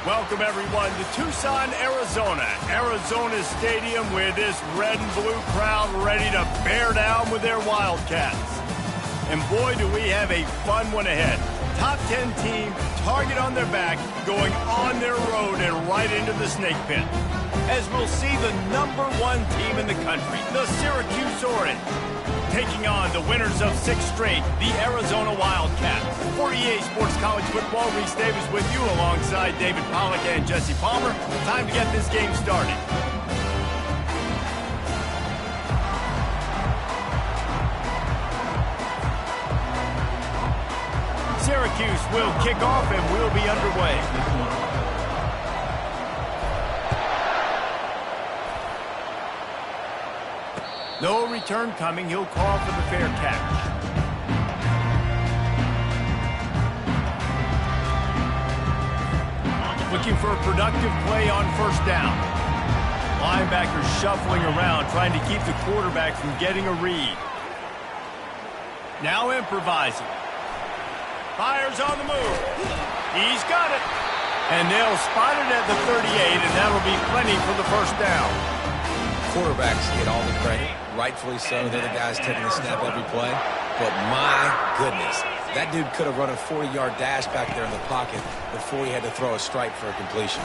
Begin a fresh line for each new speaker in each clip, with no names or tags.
Welcome, everyone, to Tucson, Arizona. Arizona Stadium with this red and blue crowd ready to bear down with their Wildcats. And boy, do we have a fun one ahead. Top 10 team, target on their back, going on their road and right into the snake pit. As we'll see the #1 team in the country, the Syracuse Orange, taking on the winners of 6 straight, the Arizona Wildcats. 48 Sports College Football, Reese Davis with you alongside David Pollack and Jesse Palmer. Time to get this game started. Syracuse will kick off and we'll be underway. No return coming. He'll call for the fair catch. Looking for a productive play on first down. Linebackers shuffling around, trying to keep the quarterback from getting a read. Now improvising. Fires on the move. He's got it. And they'll spot it at the 38, and that'll be plenty for the first down.
Quarterbacks get all the credit, rightfully so. They're the guys taking the snap every play. But my goodness, that dude could have run a 40-yard dash back there in the pocket before he had to throw a strike for a completion.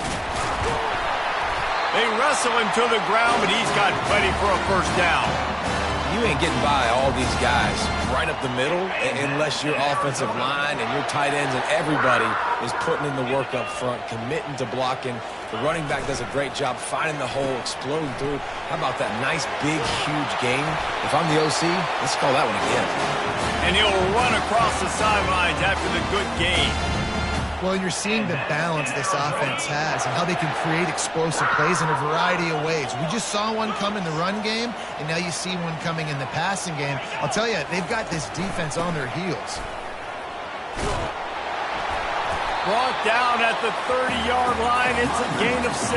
They wrestle him to the ground, but he's got plenty for a first down.
You ain't getting by all these guys right up the middle unless your offensive line and your tight ends and everybody is putting in the work up front, committing to blocking. The running back does a great job finding the hole, exploding through. How about that nice, big, huge gain? If I'm the OC, let's call that one again.
And he'll run across the sidelines after the good gain.
Well, you're seeing the balance this offense has and how they can create explosive plays in a variety of ways. We just saw one come in the run game, and now you see one coming in the passing game. I'll tell you, they've got this defense on their heels.
Brought down at the 30-yard line. It's a gain of 6.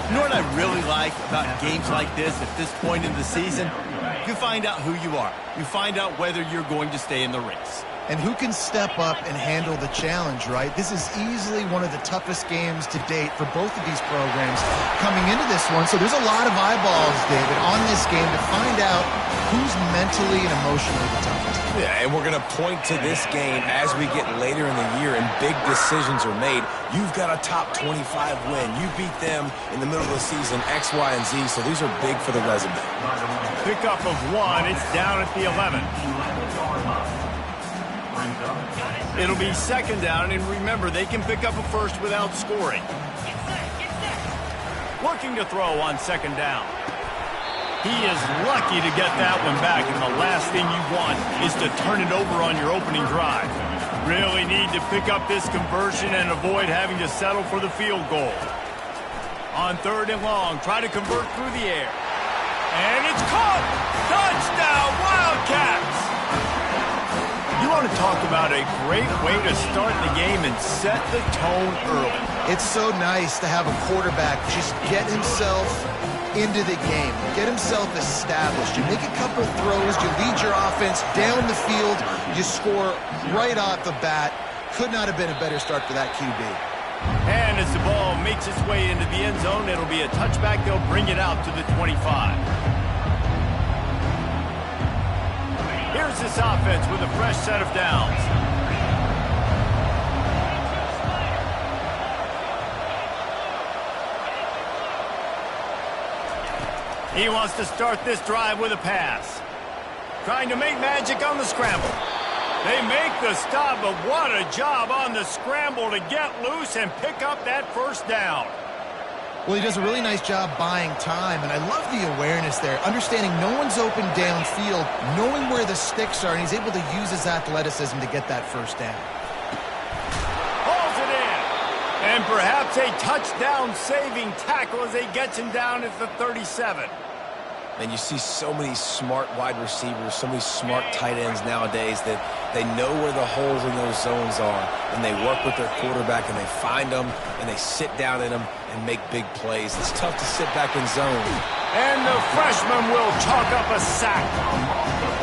You know what I really like about games like this at this point in the season? You find out who you are. You find out whether you're going to stay in the race.
And who can step up and handle the challenge, right? This is easily one of the toughest games to date for both of these programs coming into this one. So there's a lot of eyeballs, David, on this game to find out who's mentally and emotionally the toughest.
Yeah, and we're going to point to this game as we get later in the year and big decisions are made. You've got a top 25 win. You beat them in the middle of the season, X, Y, and Z, so these are big for the resume.
Pickup of 1. It's down at the 11. It'll be second down, and remember, they can pick up a first without scoring. Looking to throw on second down. He is lucky to get that one back, and the last thing you want is to turn it over on your opening drive. Really need to pick up this conversion and avoid having to settle for the field goal. On 3rd and long, try to convert through the air. And it's caught! Touchdown, Wildcats! You want to talk about a great way to start the game and set the tone early.
It's so nice to have a quarterback just get himself into the game, get himself established. You make a couple throws, you lead your offense down the field, you score right off the bat. Could not have been a better start for that QB.
And as the ball makes its way into the end zone, it'll be a touchback. They'll bring it out to the 25. Here's this offense with a fresh set of downs. He wants to start this drive with a pass. Trying to make magic on the scramble. They make the stop, but what a job on the scramble to get loose and pick up that first down.
Well, he does a really nice job buying time, and I love the awareness there, understanding no one's open downfield, knowing where the sticks are, and he's able to use his athleticism to get that first down.
Hauls it in, and perhaps a touchdown-saving tackle as he gets him down at the 37.
And you see so many smart wide receivers, so many smart tight ends nowadays that they know where the holes in those zones are, and they work with their quarterback, and they find them, and they sit down in them and make big plays. It's tough to sit back in zone
And the freshman will chalk up a sack.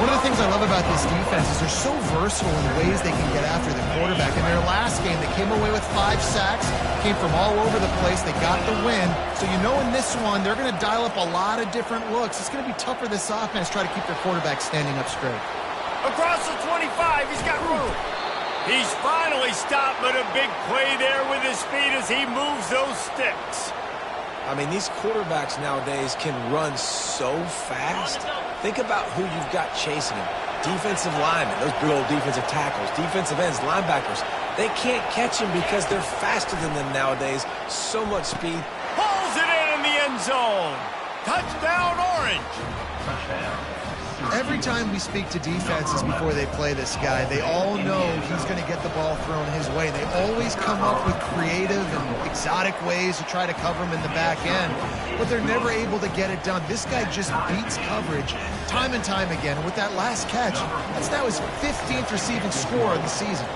One of the things I love about this defense is they're so versatile in ways they can get after the quarterback. In their last game, they came away with 5 sacks, came from all over the place. They got the win. So you know in this one, they're going to dial up a lot of different looks. It's going to be tough for this offense to try to keep their quarterback standing up straight.
Across the 25, he's got room. He's finally stopped, but a big play there with his feet as he moves those sticks.
I mean, these quarterbacks nowadays can run so fast. Think about who you've got chasing him. Defensive linemen, those big old defensive tackles, defensive ends, linebackers. They can't catch him because they're faster than them nowadays. So much speed.
Pulls it in the end zone. Touchdown, Orange.
Every time we speak to defenses before they play this guy, they all know he's going to get the ball thrown his way. They always come up with creative and exotic ways to try to cover him in the back end, but they're never able to get it done. This guy just beats coverage time and time again. And with that last catch, that's now his 15th receiving score of the season.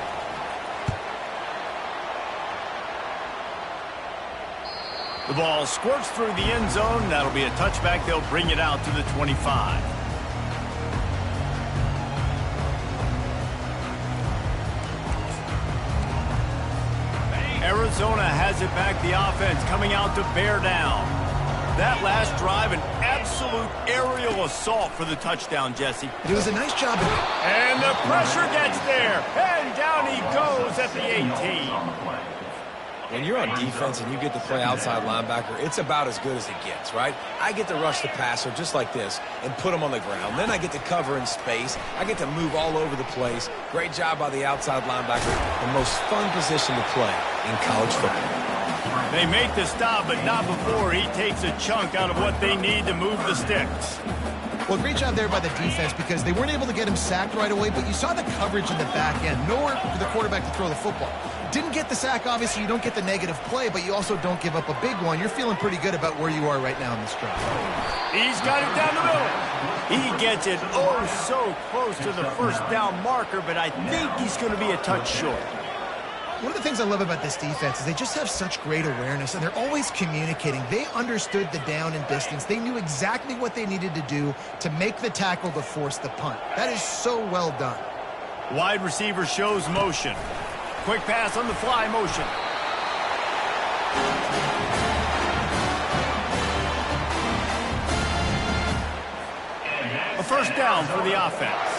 The ball squirts through the end zone. That'll be a touchback. They'll bring it out to the 25. Arizona has it back, the offense coming out to bear down. That last drive, an absolute aerial assault for the touchdown, Jesse.
It was a nice job.
And the pressure gets there, and down he goes at the 18.
When you're on defense and you get to play outside linebacker, it's about as good as it gets, right? I get to rush the passer just like this and put him on the ground. Then I get to cover in space. I get to move all over the place. Great job by the outside linebacker. The most fun position to play in college football.
They make the stop, but not before he takes a chunk out of what they need to move the sticks.
Well, great job there by the defense because they weren't able to get him sacked right away, but you saw the coverage in the back end. Nowhere for the quarterback to throw the football. Didn't get the sack, obviously. You don't get the negative play, but you also don't give up a big one. You're feeling pretty good about where you are right now in this drive.
He's got it down the middle. He gets it oh so close to the first down marker, but I think he's going to be a touch short.
One of the things I love about this defense is they just have such great awareness, and they're always communicating. They understood the down and distance. They knew exactly what they needed to do to make the tackle to force the punt. That is so well done.
Wide receiver shows motion. Quick pass on the fly motion. A first down for the offense.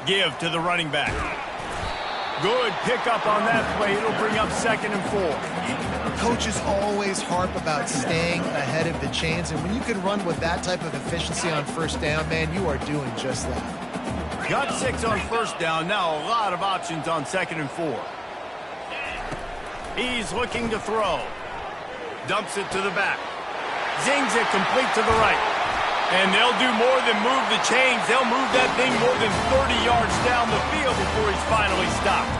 Give to the running back. Good pickup on that play. It'll bring up 2nd and 4.
Coaches always harp about staying ahead of the chains, and when you can run with that type of efficiency on first down, man, you are doing just that.
Got 6 on first down. Now a lot of options on 2nd and 4. He's looking to throw. Dumps it to the back. Zings it complete to the right. And they'll do more than move the chains. They'll move that thing more than 30 yards down the field before he's finally stopped.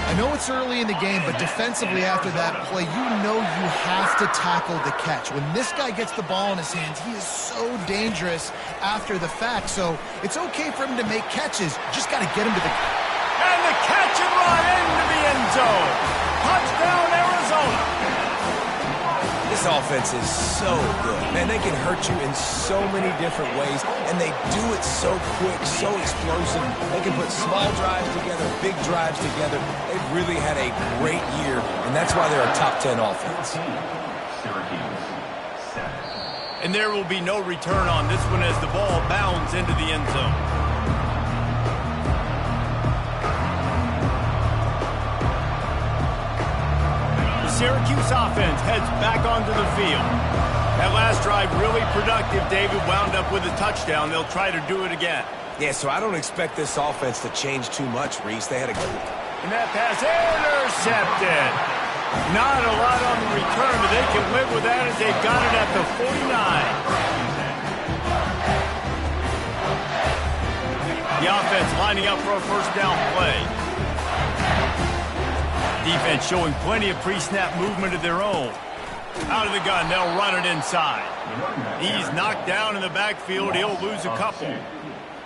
I know it's early in the game, but defensively after that play, you know you have to tackle the catch. When this guy gets the ball in his hands, he is so dangerous after the fact. So it's okay for him to make catches. Just got to get him to the...
And the catch and run into the end zone. Touchdown, Arizona.
This offense is so good. Man, they can hurt you in so many different ways, and they do it so quick, so explosive. They can put small drives together, big drives together. They've really had a great year, and that's why they're a top 10 offense.
And there will be no return on this one as the ball bounds into the end zone. Syracuse offense heads back onto the field. That last drive really productive. David wound up with a touchdown. They'll try to do it again.
Yeah, so I don't expect this offense to change too much, Reese. They had a good...
And that pass intercepted. Not a lot on the return, but they can live with that as they've got it at the 49. The offense lining up for a first down play. Defense showing plenty of pre-snap movement of their own. Out of the gun, they'll run it inside. He's knocked down in the backfield. He'll lose a couple.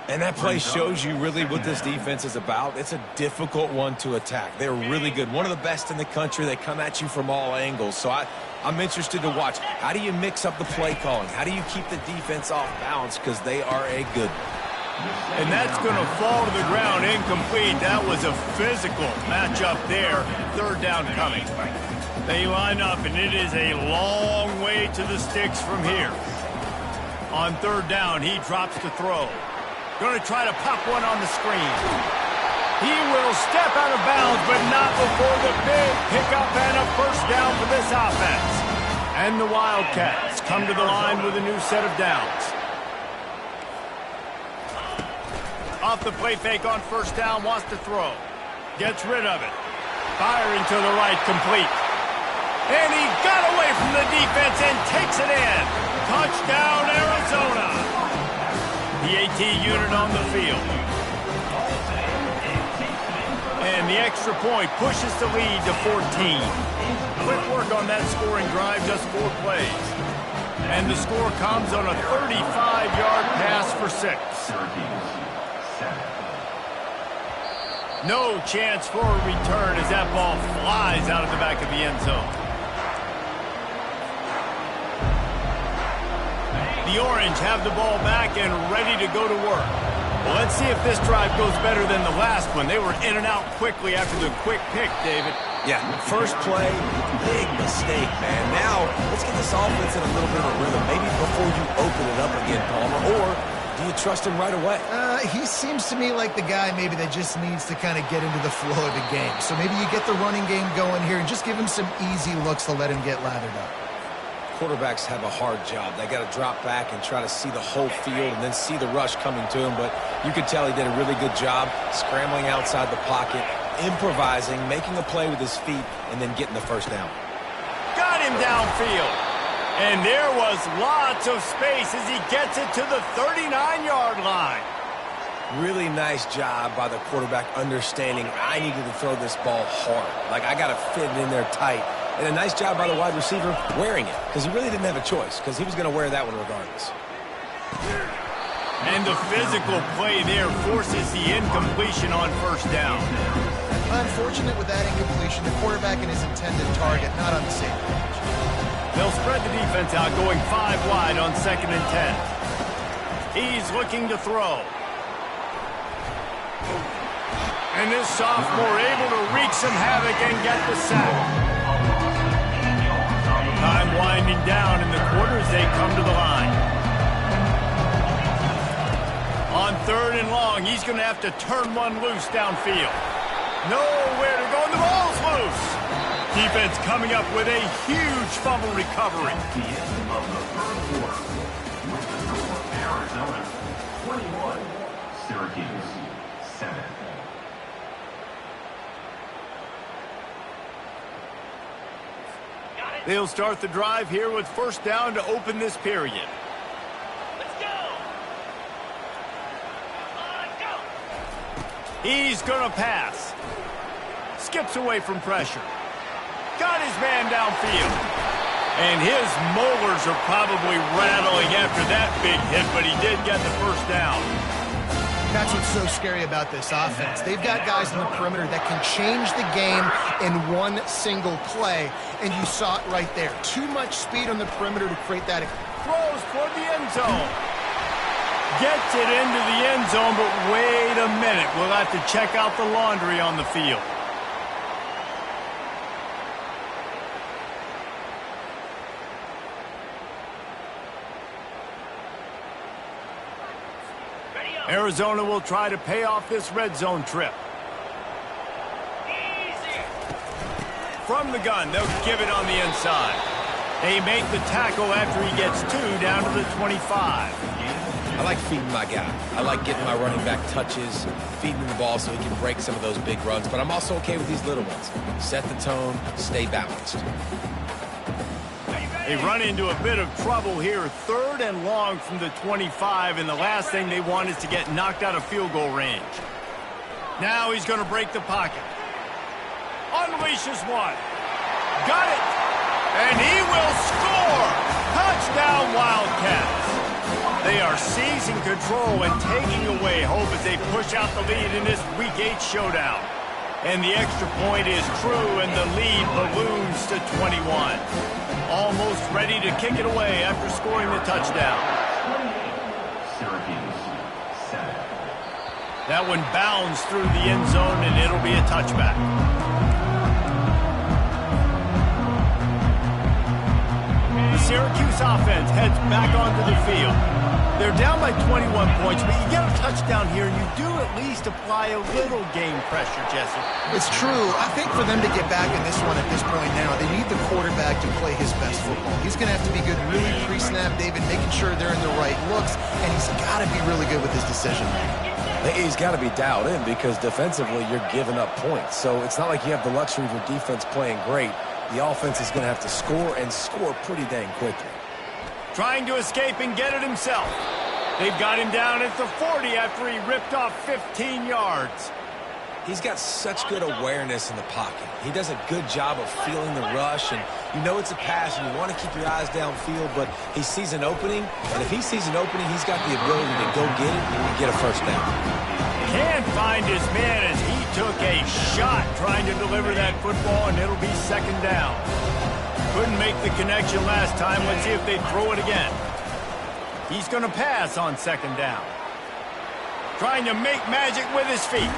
And that play shows you really what this defense is about. It's a difficult one to attack. They're really good. One of the best in the country. They come at you from all angles. So I'm interested to watch. How do you mix up the play calling? How do you keep the defense off balance? Because they are a good one.
And that's going to fall to the ground incomplete. That was a physical matchup there. Third down coming. They line up, and it is a long way to the sticks from here. On third down, he drops to throw. Going to try to pop one on the screen. He will step out of bounds, but not before the big pickup and a first down for this offense. And the Wildcats come to the line with a new set of downs. Off the play fake on first down, wants to throw. Gets rid of it. Firing to the right, complete. And he got away from the defense and takes it in. Touchdown, Arizona. The AT unit on the field. And the extra point pushes the lead to 14. Quick work on that scoring drive, just 4 plays. And the score comes on a 35-yard pass for 6. No chance for a return as that ball flies out of the back of the end zone. The Orange have the ball back and ready to go to work. Well, let's see if this drive goes better than the last one. They were in and out quickly after the quick pick, David.
Yeah, first play, big mistake, man. Now, let's get this offense in a little bit of a rhythm. Maybe before you open it up again, Palmer, or do you trust him right away?
He seems to me like the guy maybe that just needs to kind of get into the flow of the game. So maybe you get the running game going here and just give him some easy looks to let him get lathered up.
Quarterbacks have a hard job. They got to drop back and try to see the whole field and then see the rush coming to him. But you could tell he did a really good job scrambling outside the pocket, improvising, making a play with his feet, and then getting the first down.
Got him downfield. And there was lots of space as he gets it to the 39-yard line.
Really nice job by the quarterback understanding I needed to throw this ball hard. Like, I got to fit it in there tight. And a nice job by the wide receiver wearing it, because he really didn't have a choice, because he was going to wear that one regardless.
And the physical play there forces the incompletion on first down.
Unfortunate with that incompletion, the quarterback and his intended target not on the same page.
They'll spread the defense out, going 5 wide on 2nd and 10. He's looking to throw. And this sophomore able to wreak some havoc and get the sack. Time winding down in the quarter as they come to the line. On 3rd and long, he's going to have to turn one loose downfield. Nowhere to go, and the ball's loose. Defense coming up with a huge fumble recovery.
Arizona 21, Syracuse 7.
They'll start the drive here with first down to open this period.
Let's go!
He's going to pass. Skips away from pressure. Got his man downfield. And his molars are probably rattling after that big hit, but he did get the first down.
That's what's so scary about this offense. They've got guys in the perimeter that can change the game in one single play, and you saw it right there. Too much speed on the perimeter to create that.
Throws toward the end zone. Gets it into the end zone, but wait a minute. We'll have to check out the laundry on the field. Arizona will try to pay off this red zone trip.
Easy.
From the gun, they'll give it on the inside. They make the tackle after he gets 2 down to the 25.
I like feeding my guy. I like getting my running back touches, feeding him the ball so he can break some of those big runs, but I'm also okay with these little ones. Set the tone, stay balanced.
They run into a bit of trouble here, 3rd and long from the 25, and the last thing they want is to get knocked out of field goal range. Now he's going to break the pocket. Unleashes one. Got it. And he will score. Touchdown, Wildcats. They are seizing control and taking away hope as they push out the lead in this Week 8 showdown. And the extra point is true, and the lead balloons to 21. Almost ready to kick it away after scoring the touchdown.
Syracuse, 7.
That one bounds through the end zone, and it'll be a touchback. The Syracuse offense heads back onto the field. They're down by 21 points, but you get a touchdown here, and you do at least apply a little game pressure, Jesse.
It's true. I think for them to get back in this one at this point now, they need the quarterback to play his best football. He's going to have to be good really pre-snap, David, making sure they're in the right looks, and he's got to be really good with his decision.
He's got to be dialed in because defensively you're giving up points. So it's not like you have the luxury of your defense playing great. The offense is going to have to score and score pretty dang quickly.
Trying to escape and get it himself. They've got him down at the 40 after he ripped off 15 yards.
He's got such good awareness in the pocket. He does a good job of feeling the rush, and you know it's a pass, and you want to keep your eyes downfield, but he sees an opening, and if he sees an opening, he's got the ability to go get it and get a first down.
Can't find his man as he took a shot trying to deliver that football, and it'll be second down. Couldn't make the connection last time. Let's see if they throw it again. He's going to pass on second down. Trying to make magic with his feet.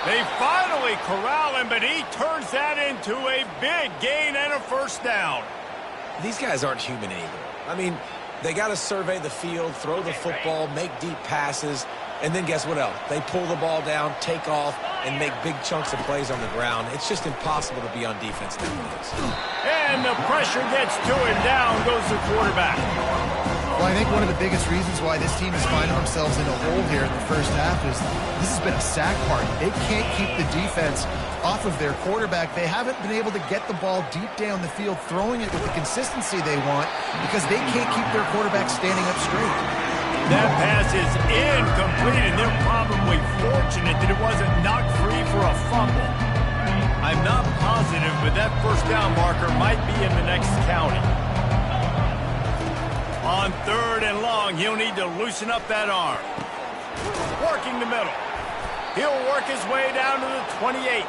They finally corral him, but he turns that into a big gain and a first down.
These guys aren't human anymore. I mean, they got to survey the field, throw the football, make deep passes, and then guess what else? They pull the ball down, take off, and make big chunks of plays on the ground. It's just impossible to be on defense nowadays.
And the pressure gets to him. Down goes the quarterback.
Well, I think one of the biggest reasons why this team is finding themselves in a hole here in the first half is this has been a sack party. They can't keep the defense off of their quarterback. They haven't been able to get the ball deep down the field, throwing it with the consistency they want because they can't keep their quarterback standing up straight.
That pass is incomplete, and they're probably fortunate that it wasn't knocked free for a fumble. I'm not positive, but that first down marker might be in the next county. On third and long, he'll need to loosen up that arm. Working the middle. He'll work his way down to the 28.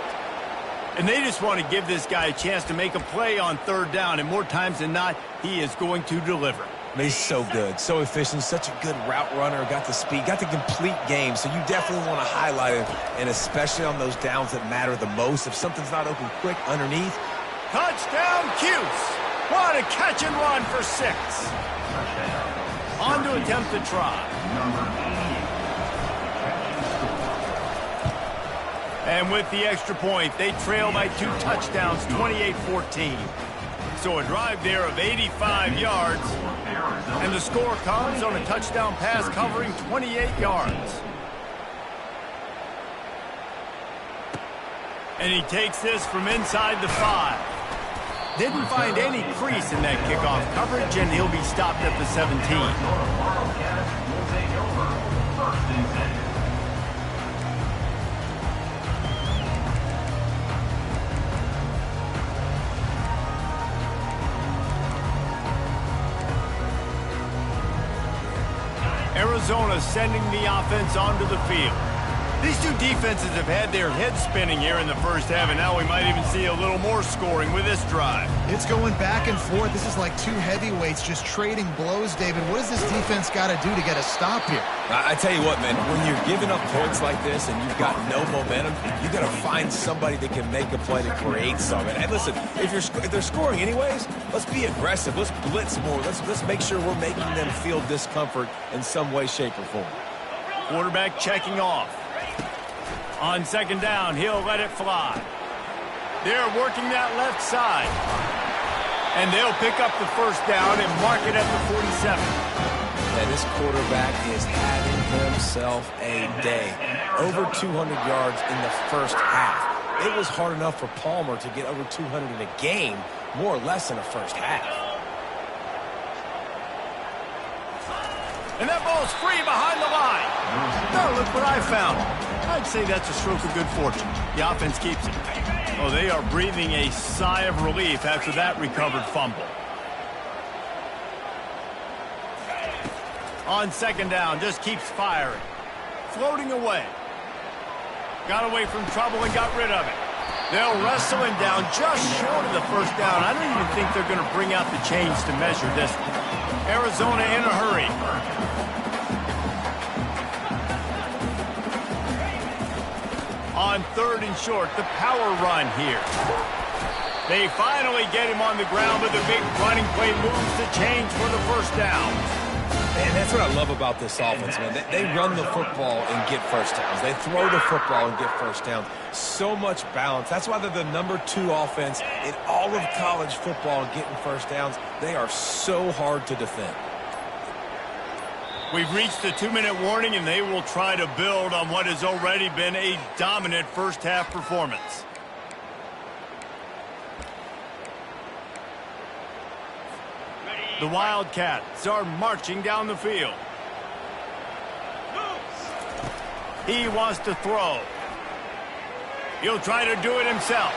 And they just want to give this guy a chance to make a play on third down, and more times than not, he is going to deliver.
He's so good, so efficient, such a good route runner, got the speed, got the complete game, so you definitely want to highlight him, and especially on those downs that matter the most. If something's not open quick underneath.
Touchdown, Cuse! What a catch and run for 6. On to attempt the try. And with the extra point, they trail by 2 touchdowns, 28-14. So a drive there of 85 yards. And the score comes on a touchdown pass covering 28 yards. And he takes this from inside the 5. Didn't find any crease in that kickoff coverage, and he'll be stopped at the 17. Arizona sending the offense onto the field. These two defenses have had their heads spinning here in the first half, and now we might even see a little more scoring with this drive.
It's going back and forth. This is like two heavyweights just trading blows, David. What does this defense got to do to get a stop here?
I tell you what, man, when you're giving up points like this and you've got no momentum, you got to find somebody that can make a play to create something. And listen, if they're scoring anyways, let's be aggressive. Let's blitz more. Let's make sure we're making them feel discomfort in some way, shape, or form.
Quarterback checking off. On second down, he'll let it fly. They're working that left side. And they'll pick up the first down and mark it at the 47.
And this quarterback is having himself a day. Over 200 yards in the first half. It was hard enough for Palmer to get over 200 in a game, more or less in the first half.
And that ball's free behind the line. Now look what I found. I'd say that's a stroke of good fortune. The offense keeps it. Oh, they are breathing a sigh of relief after that recovered fumble. On second down, just keeps firing. Floating away. Got away from trouble and got rid of it. They'll wrestle him down just short of the first down. I don't even think they're going to bring out the chains to measure this. Arizona in a hurry. On third and short, the power run here. They finally get him on the ground, but the big running play moves the chains for the first down.
And that's what I love about this offense, man. They run the football and get first downs. They throw the football and get first downs. So much balance. That's why they're the #2 offense in all of college football and getting first downs. They are so hard to defend.
We've reached the 2-minute warning, and they will try to build on what has already been a dominant first-half performance. The Wildcats are marching down the field. He wants to throw. He'll try to do it himself.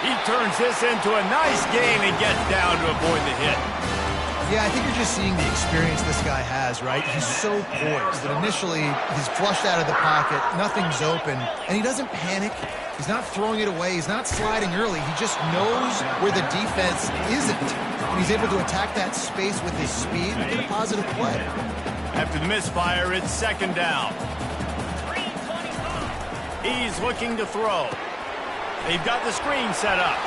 He turns this into a nice gain and gets down to avoid the hit.
Yeah, I think you're just seeing the experience this guy has, right? He's so poised that initially he's flushed out of the pocket, nothing's open, and he doesn't panic. He's not throwing it away. He's not sliding early. He just knows where the defense isn't. And he's able to attack that space with his speed and get a positive play.
After the misfire, it's second down. He's looking to throw. They've got the screen set up.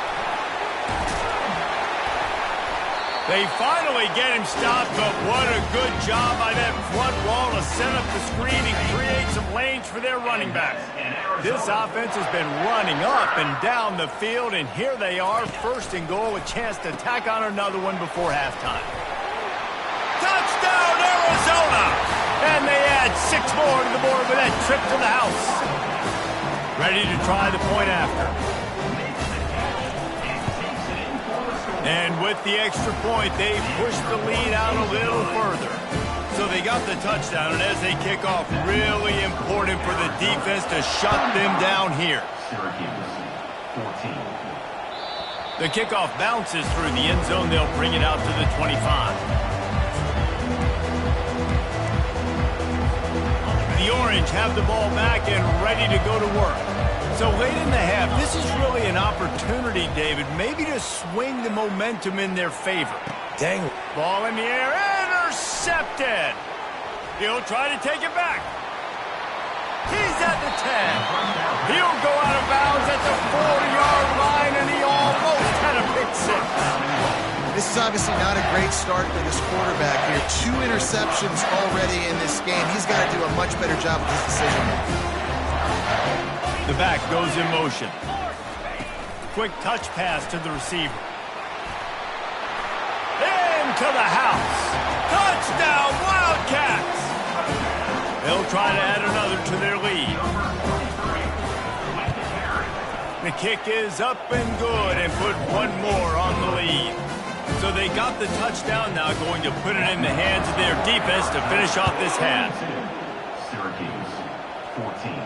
They finally get him stopped, but what a good job by that front wall to set up the screen and create some lanes for their running back. This offense has been running up and down the field, and here they are, first and goal, a chance to tack on another one before halftime. Touchdown, Arizona! And they add 6 more to the board with that trip to the house. Ready to try the point after. And with the extra point, they push the lead out a little further. So they got the touchdown, and as they kick off, really important for the defense to shut them down here.
Syracuse, 14.
The kickoff bounces through the end zone. They'll bring it out to the 25. The Orange have the ball back and ready to go to work. So late in the half, this is really an opportunity, David, maybe to swing the momentum in their favor.
Dang.
Ball in the air, intercepted. He'll try to take it back. He's at the 10. He'll go out of bounds at the 40-yard line, and he almost had a pick six.
This is obviously not a great start for this quarterback here. 2 interceptions already in this game. He's got to do a much better job with his decision-making.
The back goes in motion. Quick touch pass to the receiver. Into the house. Touchdown, Wildcats! They'll try to add another to their lead. The kick is up and good and put one more on the lead. So they got the touchdown, now going to put it in the hands of their defense to finish off this half.
Syracuse, 14.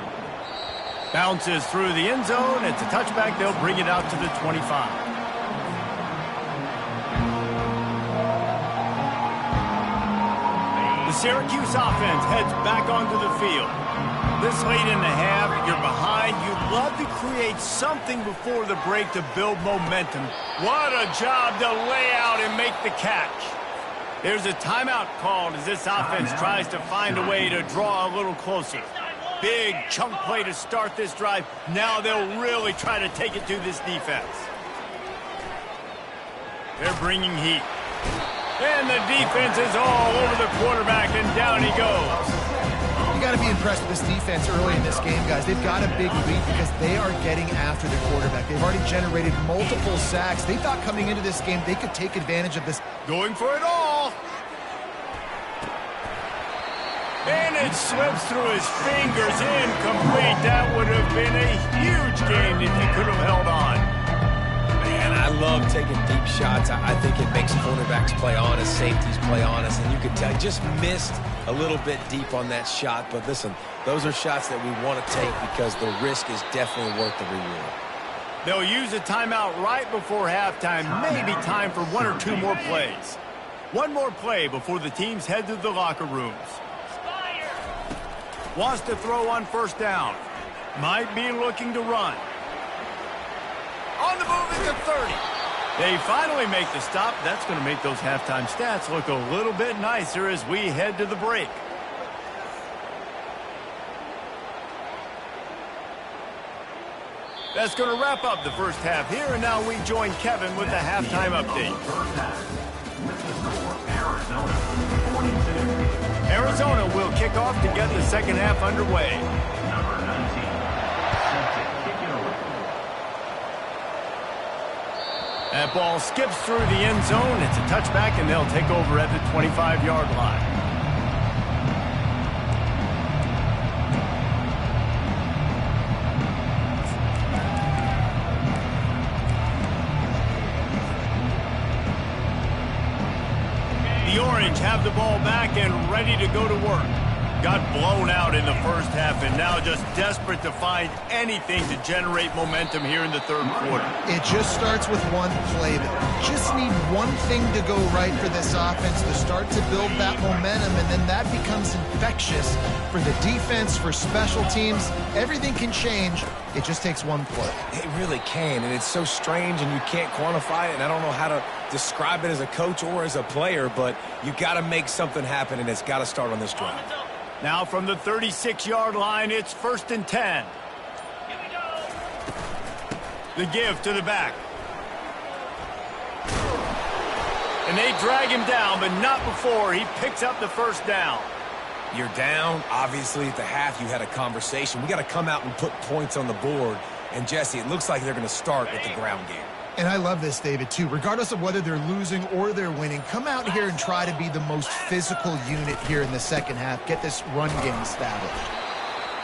Bounces through the end zone. It's a touchback. They'll bring it out to the 25. The Syracuse offense heads back onto the field. This late in the half, you're behind. You'd love to create something before the break to build momentum. What a job to lay out and make the catch. There's a timeout called as this offense tries to find a way to draw a little closer. Big chunk play to start this drive. Now they'll really try to take it to this defense. They're bringing heat. And the defense is all over the quarterback, and down he goes.
You got to be impressed with this defense early in this game, guys. They've got a big lead because they are getting after the quarterback. They've already generated multiple sacks. They thought coming into this game they could take advantage of this.
Going for it all. And it slips through his fingers, incomplete. That would have been a huge game if he could have held on.
Man, I love taking deep shots. I think it makes quarterbacks play honest, safeties play honest, and you could tell he just missed a little bit deep on that shot. But listen, those are shots that we want to take because the risk is definitely worth the reward.
They'll use a timeout right before halftime, maybe time for 1 or 2 more plays. One more play before the teams head to the locker rooms. Wants to throw on first down. Might be looking to run. On the move at the 30. They finally make the stop. That's going to make those halftime stats look a little bit nicer as we head to the break. That's going to wrap up the first half here, and now we join Kevin with the halftime update. Arizona will kick off to get the second half underway.
Number 19, set to kick it away.
That ball skips through the end zone. It's a touchback, and they'll take over at the 25-yard line. The Orange have the ball back and ready to go to work. Got blown out in the first half and now just desperate to find anything to generate momentum here in the third quarter.
It just starts with one play, though. Just need one thing to go right for this offense to start to build that momentum, and then that becomes infectious for the defense, for special teams. Everything can change. It just takes one play.
It really can, and it's so strange, and you can't quantify it, and I don't know how to describe it as a coach or as a player, but you got to make something happen, and it's got to start on this drive.
Now from the 36-yard line, it's 1st and 10. The give to the back. And they drag him down, but not before he picks up the first down.
You're down. Obviously, at the half, you had a conversation. We got to come out and put points on the board. And, Jesse, it looks like they're going to start with the ground game.
And I love this, David, too. Regardless of whether they're losing or they're winning, come out here and try to be the most physical unit here in the second half. Get this run game established.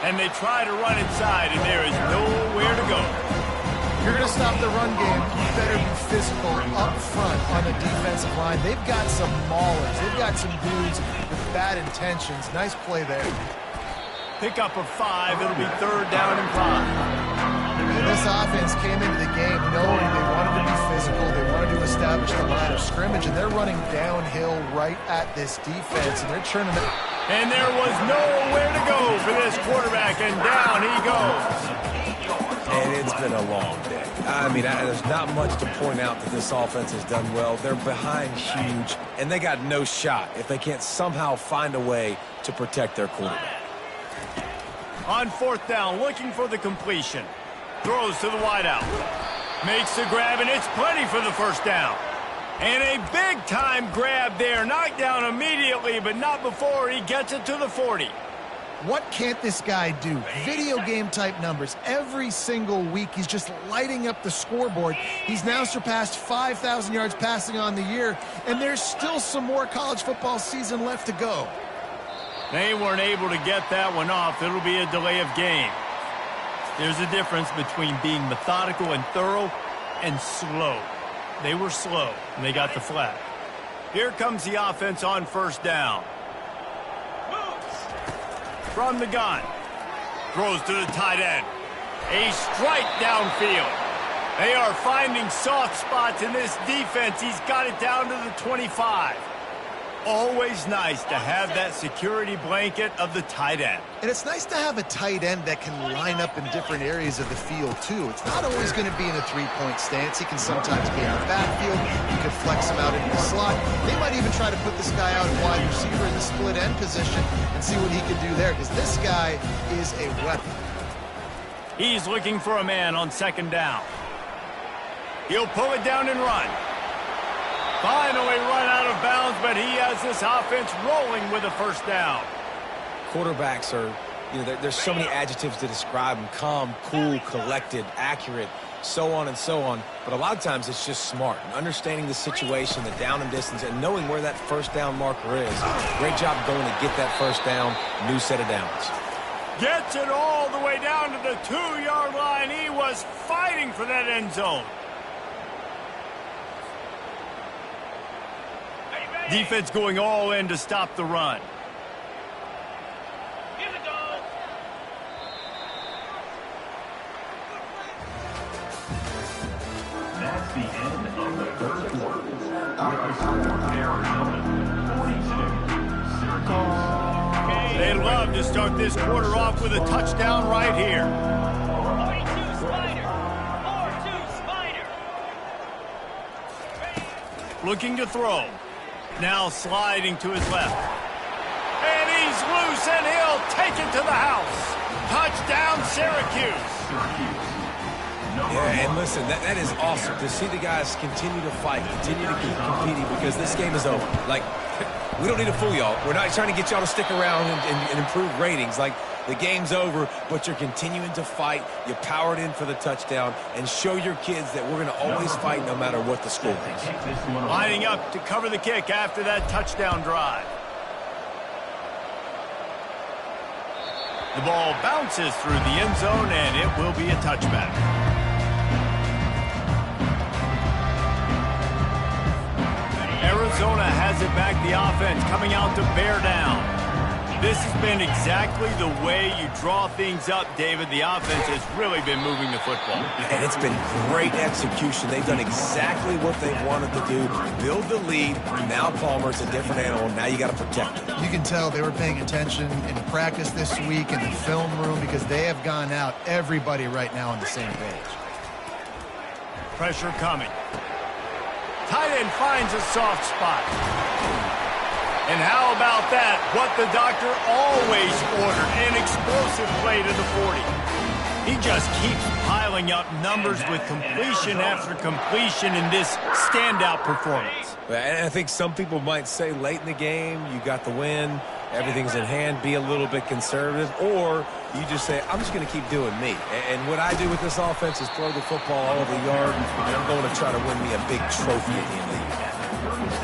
And they try to run inside, and there is nowhere to go.
If you're going to stop the run game, you better be physical up front on the defensive line. They've got some maulers. They've got some dudes with bad intentions. Nice play there.
Pick up a 5. It'll be 3rd down and 5.
And this offense came into the game knowing they wanted to be physical. They wanted to establish the line of scrimmage, and they're running downhill right at this defense, and they're churning it.
And there was nowhere to go for this quarterback, and down he goes.
And it's been a long day. I mean, there's not much to point out that this offense has done well. They're behind huge, and they got no shot if they can't somehow find a way to protect their quarterback.
On 4th down, looking for the completion. Throws to the wideout. Makes the grab, and it's plenty for the first down. And a big-time grab there. Knocked down immediately, but not before he gets it to the 40.
What can't this guy do? Video game type numbers. Every single week, he's just lighting up the scoreboard. He's now surpassed 5,000 yards passing on the year, and there's still some more college football season left to go.
They weren't able to get that one off. It'll be a delay of game. There's a difference between being methodical and thorough and slow. They were slow, and they got the flag. Here comes the offense on 1st down. From the gun. Throws to the tight end. A strike downfield. They are finding soft spots in this defense. He's got it down to the 25. Always nice to have that security blanket of the tight end.
And it's nice to have a tight end that can line up in different areas of the field, too. It's not always going to be in a three-point stance. He can sometimes be in the backfield. You can flex him out into the slot. They might even try to put this guy out in wide receiver in the split end position and see what he can do there, because this guy is a weapon.
He's looking for a man on 2nd down. He'll pull it down and run. Finally run out of bounds, but he has this offense rolling with a first down.
Quarterbacks are, there's so many adjectives to describe them. Calm, cool, collected, accurate, so on and so on. But a lot of times it's just smart. And understanding the situation, the down and distance, and knowing where that first down marker is. Great job going to get that first down, new set of downs.
Gets it all the way down to the 2-yard line. He was fighting for that end zone. Defense going all in to stop the run.
Here we go.
That's marks the end of the third quarter. Arizona 42, Syracuse.
They'd love to start this quarter off with a touchdown right here.
42 Spider. 4-2 Spider.
Looking to throw. Now sliding to his left. And he's loose, and he'll take it to the house. Touchdown, Syracuse.
Yeah, and listen, that is awesome to see the guys continue to fight, continue to keep competing, because this game is over. Like, we don't need to fool y'all. We're not trying to get y'all to stick around and improve ratings. Like, the game's over, but you're continuing to fight. You powered in for the touchdown, and show your kids that we're going to always fight no matter what the score is.
Lining up to cover the kick after that touchdown drive. The ball bounces through the end zone, and it will be a touchback. Arizona has it back, the offense coming out to bear down. This has been exactly the way you draw things up, David. The offense has really been moving the football.
And it's been great execution. They've done exactly what they wanted to do. Build the lead. Now Palmer's a different animal. Now you got to protect it.
You can tell they were paying attention in practice this week in the film room, because they have gone out, everybody right now on the same page.
Pressure coming. Tight end finds a soft spot. And how about that? What the doctor always ordered, an explosive play to the 40. He just keeps piling up numbers with completion after completion in this standout performance.
And I think some people might say late in the game, you got the win, everything's in hand, be a little bit conservative, or you just say, I'm just going to keep doing me. And what I do with this offense is throw the football all over the yard, and I'm going to try to win me a big trophy at the end of the year.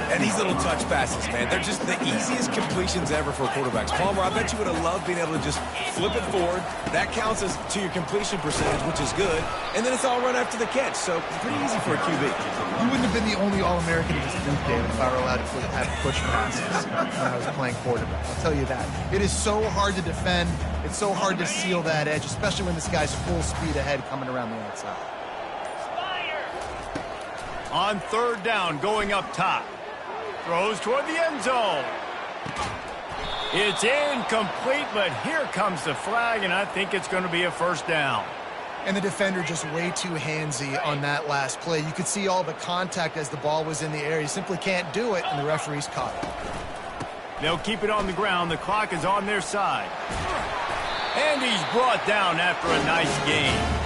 And these little touch passes, man, they're just the easiest completions ever for quarterbacks. Palmer, I bet you would have loved being able to just flip it forward. That counts as to your completion percentage, which is good. And then it's all run after the catch, so it's pretty easy for a QB.
You wouldn't have been the only All-American in this league, David, if I were allowed to have push passes when I was playing quarterback. I'll tell you that. It is so hard to defend. It's so hard to seal that edge, especially when this guy's full speed ahead coming around the outside.
On third down, going up top. Throws toward the end zone. It's incomplete, but here comes the flag, and I think it's going to be a first down.
And the defender just way too handsy on that last play. You could see all the contact as the ball was in the air. You simply can't do it, and the referee's caught it.
They'll keep it on the ground. The clock is on their side. And he's brought down after a nice gain.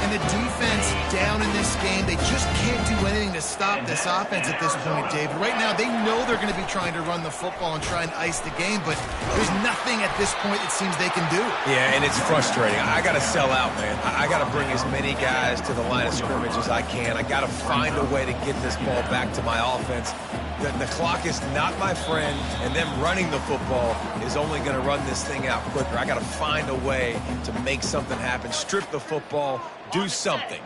And the defense down in this game, they just can't do anything to stop this offense at this point, David. Right now, they know they're going to be trying to run the football and try and ice the game, but there's nothing at this point it seems they can do.
Yeah, and it's frustrating. I got to sell out, man. I got to bring as many guys to the line of scrimmage as I can. I got to find a way to get this ball back to my offense. The clock is not my friend, and them running the football is only going to run this thing out quicker. I got to find a way to make something happen, strip the football, do something.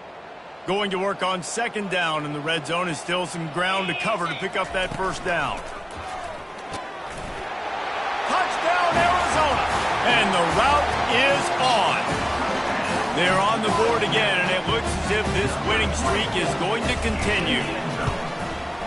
Going to work on second down, and the red zone is still some ground to cover to pick up that first down. Touchdown, Arizona! And the route is on. They're on the board again, and it looks as if this winning streak is going to continue.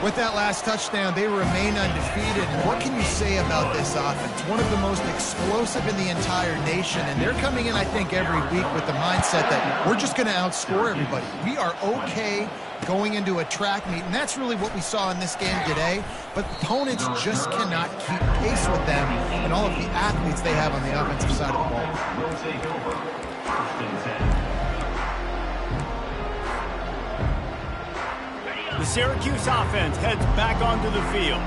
With that last touchdown, they remain undefeated. And what can you say about this offense? One of the most explosive in the entire nation. And they're coming in, I think, every week with the mindset that we're just going to outscore everybody. We are okay going into a track meet. And that's really what we saw in this game today. But opponents just cannot keep pace with them and all of the athletes they have on the offensive side of the ball.
Will take over. First and 10.
The Syracuse offense heads back onto the field.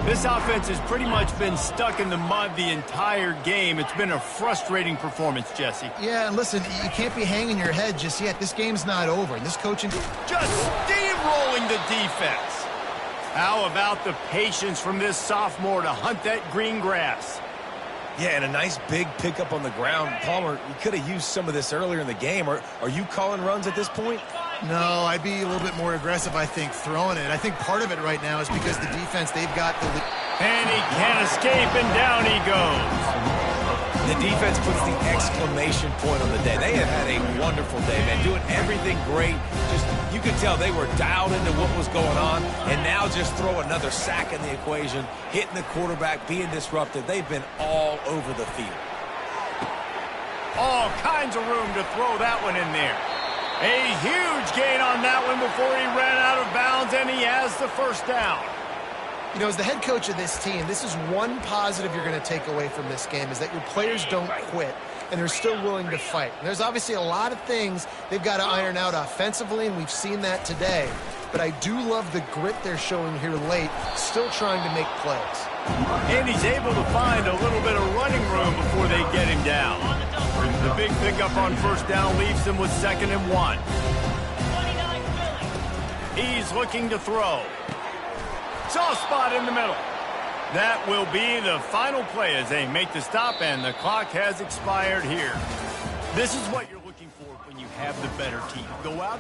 This offense has pretty much been stuck in the mud the entire game. It's been a frustrating performance, Jesse.
Yeah, and listen, you can't be hanging your head just yet. This game's not over. And this coaching...
Just steamrolling the defense. How about the patience from this sophomore to hunt that green grass?
Yeah, and a nice big pickup on the ground. Palmer, you could have used some of this earlier in the game. Are you calling runs at this point?
No, I'd be a little bit more aggressive, I think, throwing it. I think part of it right now is because the defense, they've got the...
And he can't escape, and down he goes.
The defense puts the exclamation point on the day. They have had a wonderful day, man, doing everything great. Just, you could tell they were dialed into what was going on, and now just throw another sack in the equation, hitting the quarterback, being disruptive. They've been all over the field.
All kinds of room to throw that one in there. A huge gain on that one before he ran out of bounds, and he has the first down.
You know, as the head coach of this team, this is one positive you're going to take away from this game, is that your players don't quit, and they're still willing to fight. And there's obviously a lot of things they've got to iron out offensively, and we've seen that today. But I do love the grit they're showing here late, still trying to make plays.
And he's able to find a little bit of running room before they get him down. The big pickup on first down leaves him with 2nd and 1. He's looking to throw. Soft spot in the middle. That will be the final play as they make the stop, and the clock has expired here. This is what you're looking for when you have the better team. Go out